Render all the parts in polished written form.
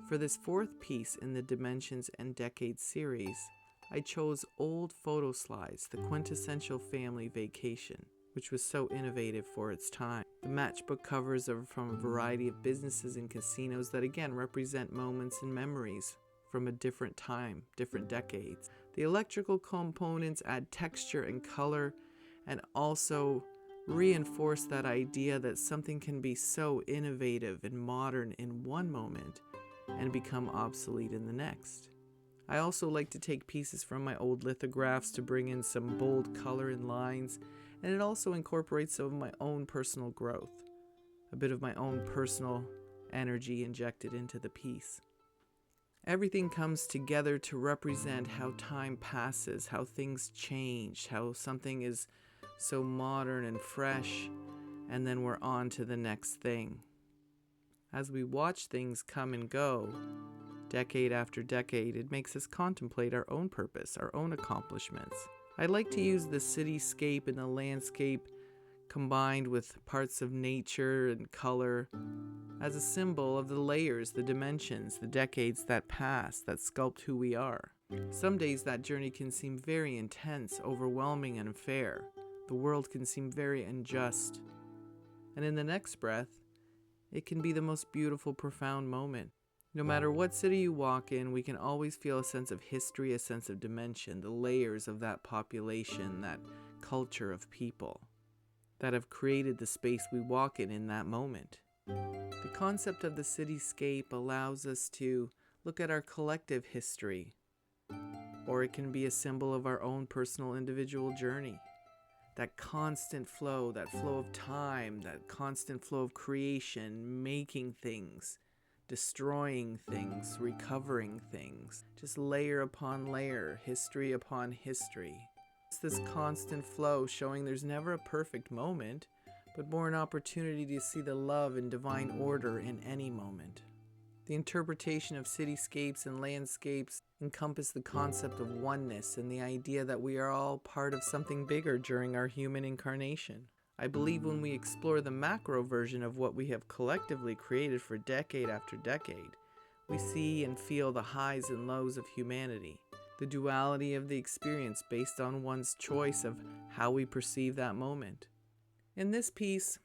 For this fourth piece in the Dimensions and Decades series, I chose old photo slides, the quintessential family vacation, which was so innovative for its time. The matchbook covers are from a variety of businesses and casinos that again represent moments and memories from a different time, different decades. The electrical components add texture and color and also reinforce that idea that something can be so innovative and modern in one moment and become obsolete in the next. I also like to take pieces from my old lithographs to bring in some bold color and lines, and it also incorporates some of my own personal growth, a bit of my own personal energy injected into the piece. Everything comes together to represent how time passes, how things change, how something is so modern and fresh, and then we're on to the next thing. As we watch things come and go, decade after decade, it makes us contemplate our own purpose, our own accomplishments. I like to use the cityscape and the landscape combined with parts of nature and color as a symbol of the layers, the dimensions, the decades that pass, that sculpt who we are. Some days that journey can seem very intense, overwhelming, and unfair. The world can seem very unjust. And in the next breath, it can be the most beautiful, profound moment. No matter what city you walk in, we can always feel a sense of history, a sense of dimension, the layers of that population, that culture of people that have created the space we walk in that moment. The concept of the cityscape allows us to look at our collective history, or it can be a symbol of our own personal individual journey. That constant flow, that flow of time, that constant flow of creation, making things, destroying things, recovering things, just layer upon layer, history upon history. It's this constant flow showing there's never a perfect moment, but more an opportunity to see the love and divine order in any moment. The interpretation of cityscapes and landscapes encompass the concept of oneness and the idea that we are all part of something bigger during our human incarnation. I believe when we explore the macro version of what we have collectively created for decade after decade, we see and feel the highs and lows of humanity, the duality of the experience based on one's choice of how we perceive that moment. In this piece,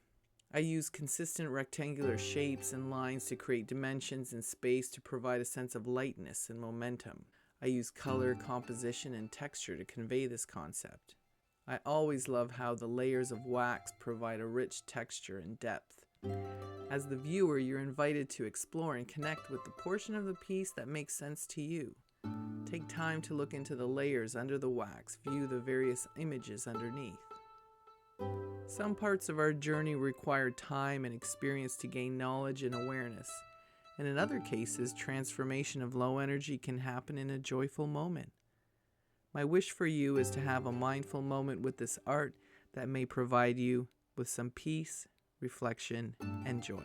I use consistent rectangular shapes and lines to create dimensions and space to provide a sense of lightness and momentum. I use color, composition, and texture to convey this concept. I always love how the layers of wax provide a rich texture and depth. As the viewer, you're invited to explore and connect with the portion of the piece that makes sense to you. Take time to look into the layers under the wax, view the various images underneath. Some parts of our journey require time and experience to gain knowledge and awareness, and in other cases, transformation of low energy can happen in a joyful moment. My wish for you is to have a mindful moment with this art that may provide you with some peace, reflection, and joy.